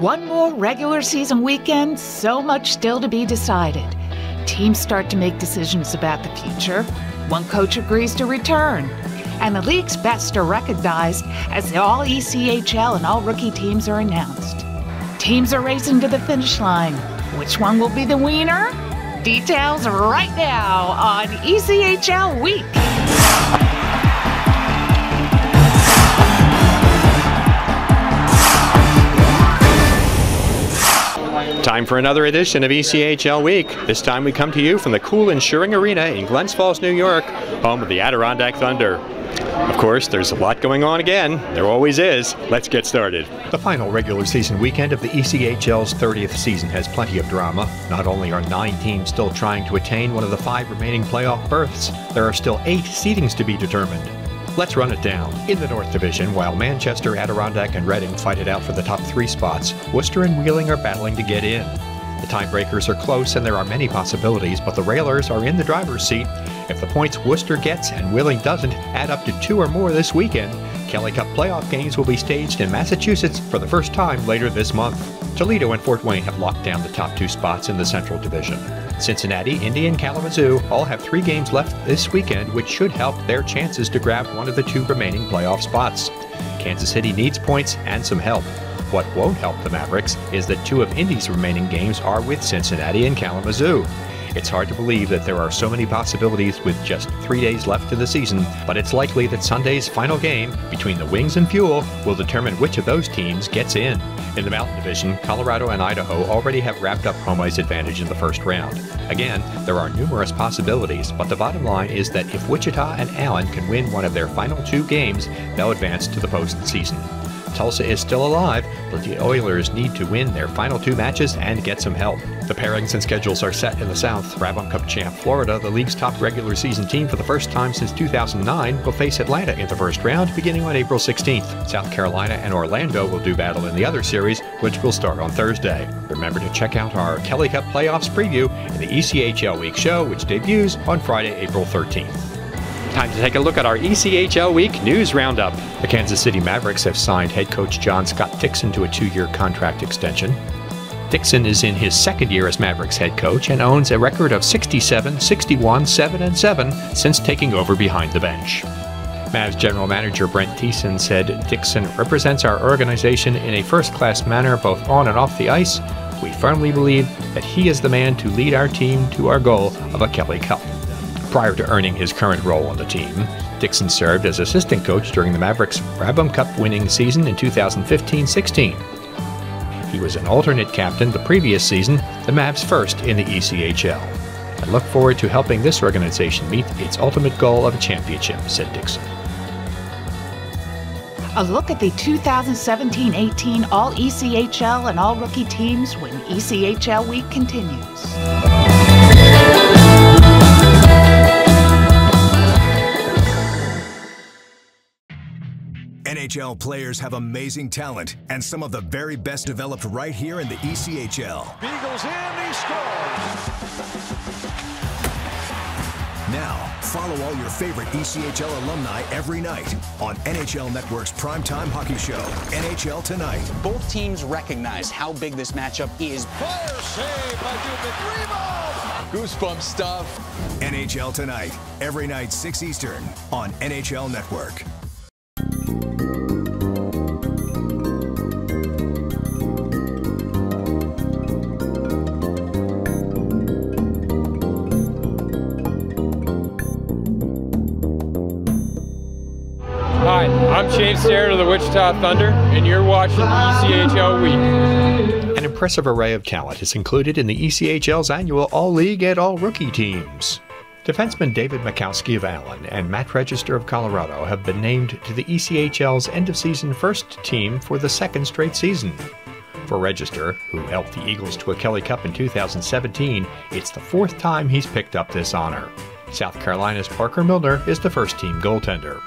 One more regular season weekend, so much still to be decided. Teams start to make decisions about the future. One coach agrees to return. And the league's best are recognized as the All-ECHL and All-Rookie teams are announced. Teams are racing to the finish line. Which one will be the winner? Details right now on ECHL Week. Time for another edition of ECHL Week. This time we come to you from the cool Insuring Arena in Glens Falls, New York, home of the Adirondack Thunder. Of course, there's a lot going on again. There always is. Let's get started. The final regular season weekend of the ECHL's 30th season has plenty of drama. Not only are 9 teams still trying to attain one of the 5 remaining playoff berths, there are still 8 seedings to be determined. Let's run it down. In the North Division, while Manchester, Adirondack, and Reading fight it out for the top 3 spots, Worcester and Wheeling are battling to get in. The tiebreakers are close and there are many possibilities, but the Railers are in the driver's seat. If the points Worcester gets and Wheeling doesn't add up to 2 or more this weekend, Kelly Cup playoff games will be staged in Massachusetts for the first time later this month. Toledo and Fort Wayne have locked down the top 2 spots in the Central Division. Cincinnati, Indy, and Kalamazoo all have 3 games left this weekend, which should help their chances to grab one of the 2 remaining playoff spots. Kansas City needs points and some help. What won't help the Mavericks is that 2 of Indy's remaining games are with Cincinnati and Kalamazoo. It's hard to believe that there are so many possibilities with just 3 days left in the season, but it's likely that Sunday's final game between the Wings and Fuel will determine which of those teams gets in. In the Mountain Division, Colorado and Idaho already have wrapped up home ice advantage in the first round. Again, there are numerous possibilities, but the bottom line is that if Wichita and Allen can win one of their final 2 games, they'll advance to the postseason. Tulsa is still alive, but the Oilers need to win their final 2 matches and get some help. The pairings and schedules are set in the South. Rabun Cup champ Florida, the league's top regular season team for the first time since 2009, will face Atlanta in the first round beginning on April 16th. South Carolina and Orlando will do battle in the other series, which will start on Thursday. Remember to check out our Kelly Cup playoffs preview in the ECHL Week show, which debuts on Friday, April 13th. Time to take a look at our ECHL Week News Roundup. The Kansas City Mavericks have signed head coach John Scott Dixon to a 2-year contract extension. Dixon is in his 2nd year as Mavericks head coach and owns a record of 67, 61, 7-7 since taking over behind the bench. Mavs general manager Brent Thiessen said Dixon represents our organization in a first-class manner both on and off the ice. We firmly believe that he is the man to lead our team to our goal of a Kelly Cup. Prior to earning his current role on the team, Dixon served as assistant coach during the Mavericks' Rabun Cup winning season in 2015-16. He was an alternate captain the previous season, the Mavs' first in the ECHL. I look forward to helping this organization meet its ultimate goal of a championship, said Dixon. A look at the 2017-18 All-ECHL and All-Rookie teams when ECHL Week continues. NHL players have amazing talent, and some of the very best developed right here in the ECHL. Beagles in, he scores! Now, follow all your favorite ECHL alumni every night on NHL Network's primetime hockey show, NHL Tonight. Both teams recognize how big this matchup is. Fire save by Dubin. Rebound! Goosebump stuff. NHL Tonight, every night 6 Eastern on NHL Network. Hi, I'm Shane Starrett of the Wichita Thunder, and you're watching ECHL Week. An impressive array of talent is included in the ECHL's annual All-League and All-Rookie teams. Defenseman David Makowski of Allen and Matt Register of Colorado have been named to the ECHL's end-of-season first team for the 2nd straight season. For Register, who helped the Eagles to a Kelly Cup in 2017, it's the 4th time he's picked up this honor. South Carolina's Parker Milner is the first-team goaltender.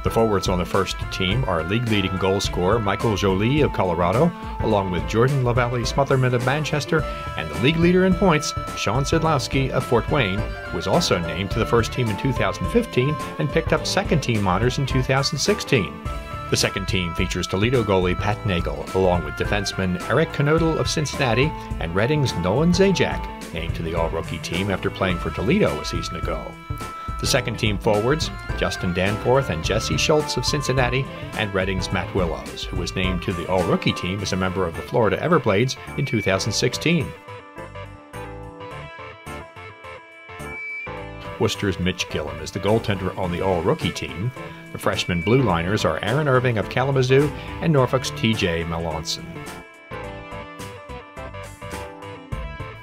The forwards on the first team are league-leading goal scorer Michael Jolie of Colorado, along with Jordan LaVallee-Smotherman of Manchester, and the league leader in points, Sean Sidlowski of Fort Wayne, who was also named to the first team in 2015 and picked up second-team honors in 2016. The The second team features Toledo goalie Pat Nagel, along with defenseman Eric Knodel of Cincinnati and Reading's Nolan Zajac, named to the All-Rookie team after playing for Toledo a season ago. The second team forwards, Justin Danforth and Jesse Schultz of Cincinnati, and Reading's Matt Willows, who was named to the All-Rookie team as a member of the Florida Everblades in 2016. Worcester's Mitch Gillum is the goaltender on the All-Rookie team. The freshman blue liners are Aaron Irving of Kalamazoo and Norfolk's TJ Melanson.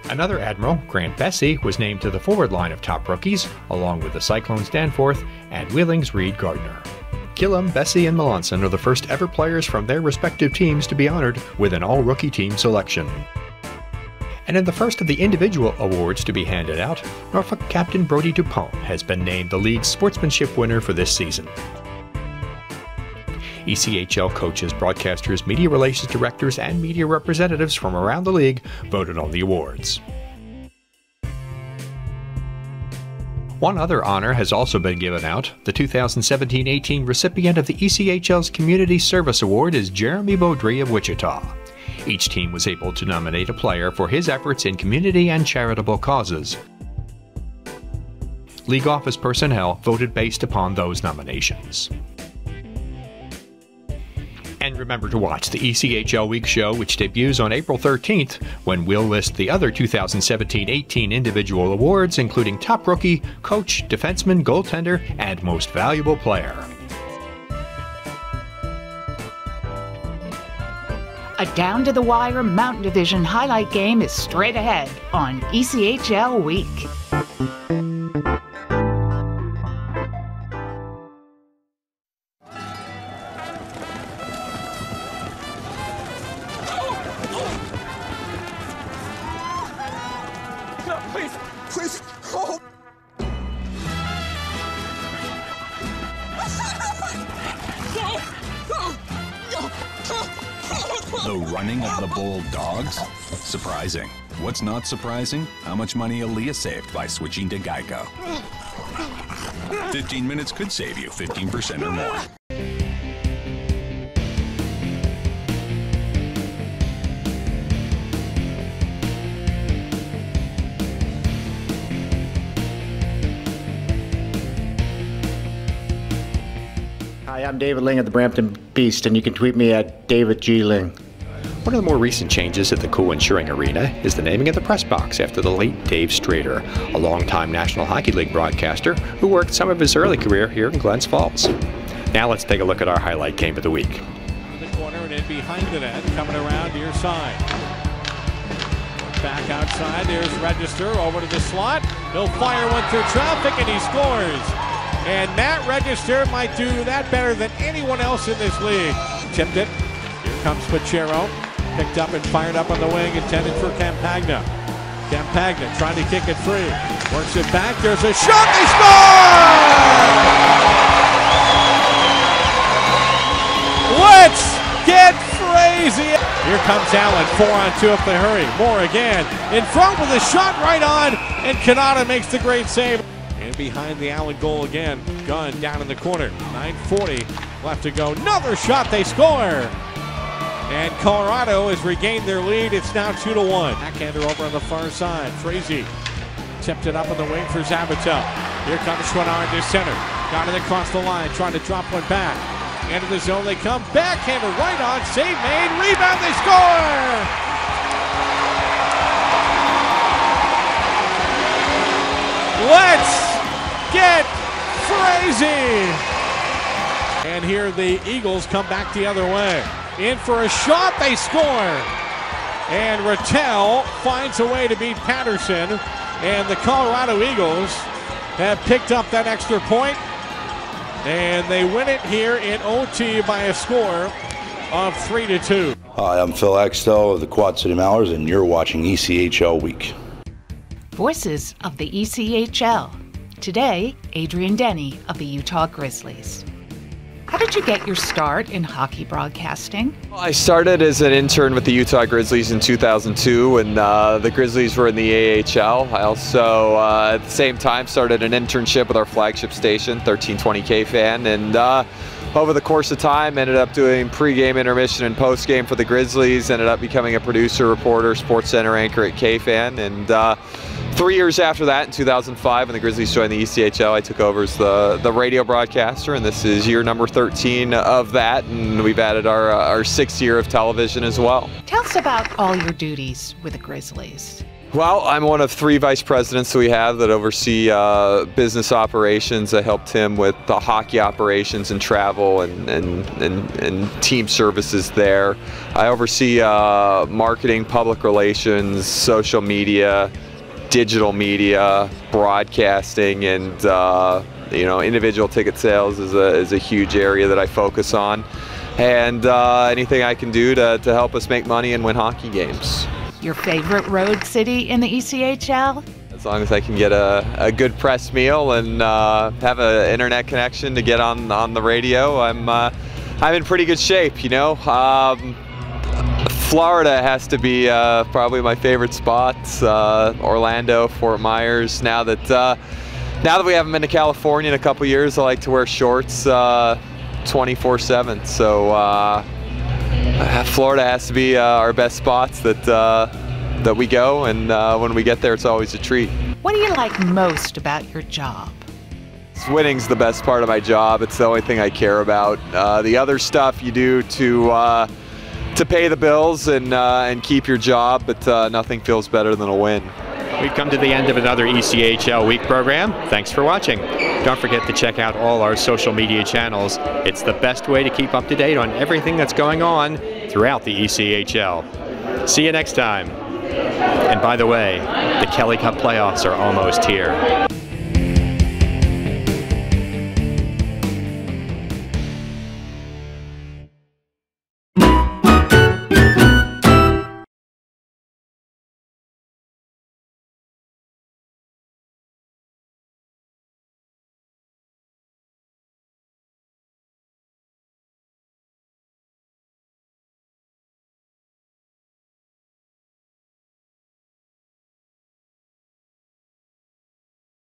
Another Admiral, Grant Bessie, was named to the forward line of top rookies, along with the Cyclones' Danforth and Wheeling's Reed Gardner. Gillum, Bessie, and Melanson are the first ever players from their respective teams to be honored with an All-Rookie team selection. And in the first of the individual awards to be handed out, Norfolk captain Brodie Dupont has been named the league's sportsmanship winner for this season. ECHL coaches, broadcasters, media relations directors, and media representatives from around the league voted on the awards. One other honor has also been given out. The 2017-18 recipient of the ECHL's Community Service Award is Jeremy Beaudry of Wichita. Each team was able to nominate a player for his efforts in community and charitable causes. League office personnel voted based upon those nominations. And remember to watch the ECHL Week show, which debuts on April 13th, when we'll list the other 2017-18 individual awards, including Top Rookie, Coach, Defenseman, Goaltender, and Most Valuable Player. A down-to-the-wire Mountain Division highlight game is straight ahead on ECHL Week. Please, oh! The running of the Bulldogs? Surprising. What's not surprising? How much money Aaliyah saved by switching to Geico. 15 minutes could save you 15% or more. Hi, I'm David Ling at the Brampton Beast, and you can tweet me at David G. Ling. One of the more recent changes at the Cool Insuring Arena is the naming of the press box after the late Dave Strader, a longtime National Hockey League broadcaster who worked some of his early career here in Glens Falls. Now let's take a look at our highlight game of the week. In the corner and in behind the net, coming around near side. Back outside, there's Register over to the slot. He'll fire one through traffic and he scores. And Matt Register might do that better than anyone else in this league. Tipped it. Here comes Pacero. Picked up and fired up on the wing, intended for Campagna. Campagna trying to kick it free. Works it back. There's a shot. They score! Let's get crazy. Here comes Allen. 4-on-2 if they hurry. Moore again. In front with a shot right on. And Kanata makes the great save. And behind the Allen goal again. Gunn down in the corner. 9:40 left to go. Another shot. They score. And Colorado has regained their lead. It's now 2-1. Backhander over on the far side. Frazee tipped it up on the wing for Zabatel. Here comes Schwanard to center. Got it across the line, trying to drop one back. Into the zone they come. Backhander right on. Save made. Rebound. They score! Let's get crazy! And here the Eagles come back the other way. In for a shot, they score. And Rattel finds a way to beat Patterson. And the Colorado Eagles have picked up that extra point. And they win it here in OT by a score of 3-2. Hi, I'm Phil Axtell of the Quad City Mallards, and you're watching ECHL Week. Voices of the ECHL. Today, Adrian Denny of the Utah Grizzlies. How did you get your start in hockey broadcasting? Well, I started as an intern with the Utah Grizzlies in 2002 when the Grizzlies were in the AHL. I also, at the same time, started an internship with our flagship station, 1320 KFan, and over the course of time, ended up doing pregame, intermission, and postgame for the Grizzlies. Ended up becoming a producer, reporter, sports center anchor at KFan. And 3 years after that, in 2005, when the Grizzlies joined the ECHL, I took over as the radio broadcaster, and this is year number 13 of that, and we've added our 6th year of television as well. Tell us about all your duties with the Grizzlies. Well, I'm one of 3 vice presidents that we have that oversee business operations. I help Tim with the hockey operations and travel and team services there. I oversee marketing, public relations, social media, digital media, broadcasting, and individual ticket sales is a huge area that I focus on. And anything I can do to help us make money and win hockey games. Your favorite road city in the ECHL? As long as I can get a good press meal and have an internet connection to get on the radio, I'm in pretty good shape, you know. Florida has to be probably my favorite spots. Orlando, Fort Myers. Now that we haven't been to California in a couple years, I like to wear shorts 24/7. So Florida has to be our best spots that we go, and when we get there, it's always a treat. What do you like most about your job? Winning's the best part of my job. It's the only thing I care about. The other stuff you do to pay the bills and keep your job, but nothing feels better than a win. We've come to the end of another ECHL Week program. Thanks for watching. Don't forget to check out all our social media channels. It's the best way to keep up to date on everything that's going on throughout the ECHL. See you next time. And by the way, the Kelly Cup playoffs are almost here.